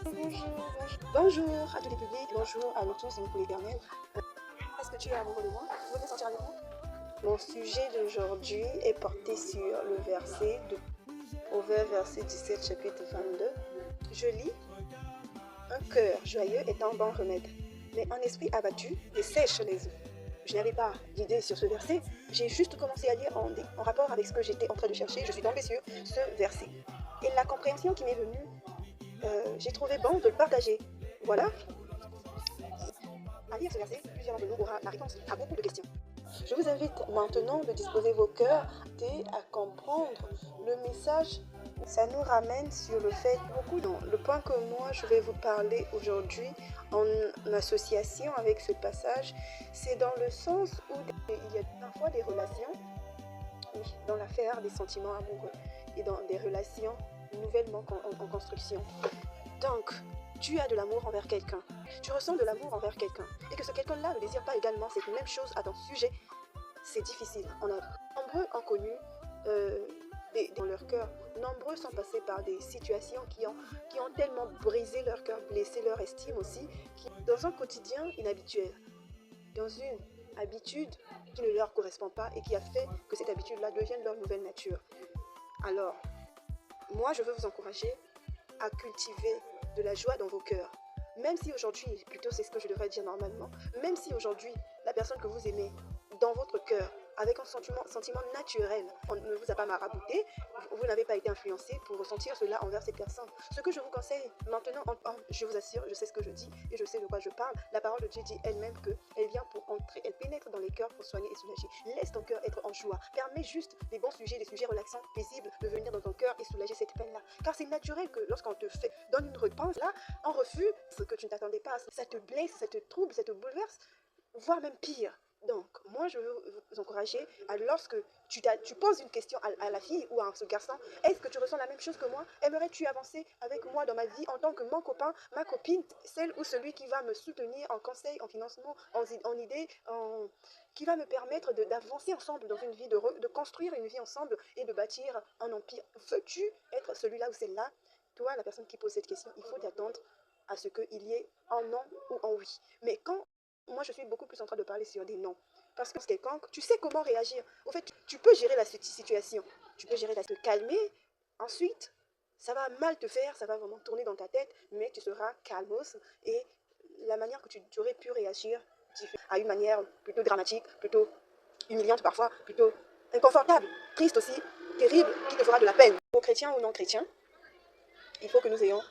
Bonjour à tous les publics, bonjour à nous tous, pour l'Éternel. Est-ce que tu es amoureux de moi? Vous voulez sortir avec moi? Mon sujet d'aujourd'hui est porté sur le verset de Proverbes, verset 17, chapitre 22. Je lis: un cœur joyeux est un bon remède, mais un esprit abattu dessèche les os. Je n'avais pas d'idée sur ce verset, j'ai juste commencé à lire en rapport avec ce que j'étais en train de chercher. Je suis tombée sur ce verset. Et la compréhension qui m'est venue, j'ai trouvé bon de le partager. Voilà. À lire ce verset, plusieurs d'entre nous aura la réponse à beaucoup de questions. Je vous invite maintenant de disposer vos cœurs et à comprendre le message. Ça nous ramène sur le fait beaucoup. Donc, le point que moi je vais vous parler aujourd'hui en association avec ce passage, c'est dans le sens où il y a parfois des relations, oui, dans l'affaire des sentiments amoureux et dans des relations nouvellement en construction. Donc, tu as de l'amour envers quelqu'un, tu ressens de l'amour envers quelqu'un, et que ce quelqu'un-là ne désire pas également cette même chose à ton sujet, c'est difficile. Nombreux ont connu dans leur cœur, nombreux sont passés par des situations qui ont tellement brisé leur cœur, blessé leur estime aussi, dans un quotidien inhabituel, dans une habitude qui ne leur correspond pas et qui a fait que cette habitude-là devienne leur nouvelle nature. Alors, moi je veux vous encourager à cultiver de la joie dans vos cœurs. Même si aujourd'hui, plutôt c'est ce que je devrais dire normalement, même si aujourd'hui, la personne que vous aimez, dans votre cœur, avec un sentiment naturel, on ne vous a pas marabouté, vous n'avez pas été influencé pour ressentir cela envers cette personne. Ce que je vous conseille maintenant, je vous assure, je sais ce que je dis et je sais de quoi je parle. La parole de Dieu dit elle-même qu'elle vient pour entrer, elle pénètre dans les cœurs pour soigner et soulager. Laisse ton cœur être en joie. Permets juste des bons sujets, des sujets relaxants, paisibles, de venir dans ton cœur et soulager cette peine-là. Car c'est naturel que lorsqu'on te donne une réponse, là, en refus, ce que tu ne t'attendais pas, ça te blesse, ça te trouble, ça te bouleverse, voire même pire. Donc, moi, je veux vous encourager à lorsque tu poses une question à la fille ou à ce garçon, est-ce que tu ressens la même chose que moi? Aimerais-tu avancer avec moi dans ma vie en tant que mon copain, ma copine, celle ou celui qui va me soutenir en conseil, en financement, en idée, qui va me permettre d'avancer ensemble dans une vie, de construire une vie ensemble et de bâtir un empire? Veux-tu être celui-là ou celle-là? Toi, la personne qui pose cette question, il faut t'attendre à ce qu'il y ait un non ou un oui. Mais quand moi, je suis beaucoup plus en train de parler sur des noms. Parce que quelqu'un, tu sais comment réagir. Au fait, tu peux gérer la situation. Tu peux gérer te calmer. Ensuite, ça va mal te faire, ça va vraiment tourner dans ta tête, mais tu seras calmos. Et la manière que tu aurais pu réagir à une manière plutôt dramatique, plutôt humiliante parfois, plutôt inconfortable, triste aussi, terrible, qui te fera de la peine. Aux chrétiens ou non chrétiens, il faut que nous ayons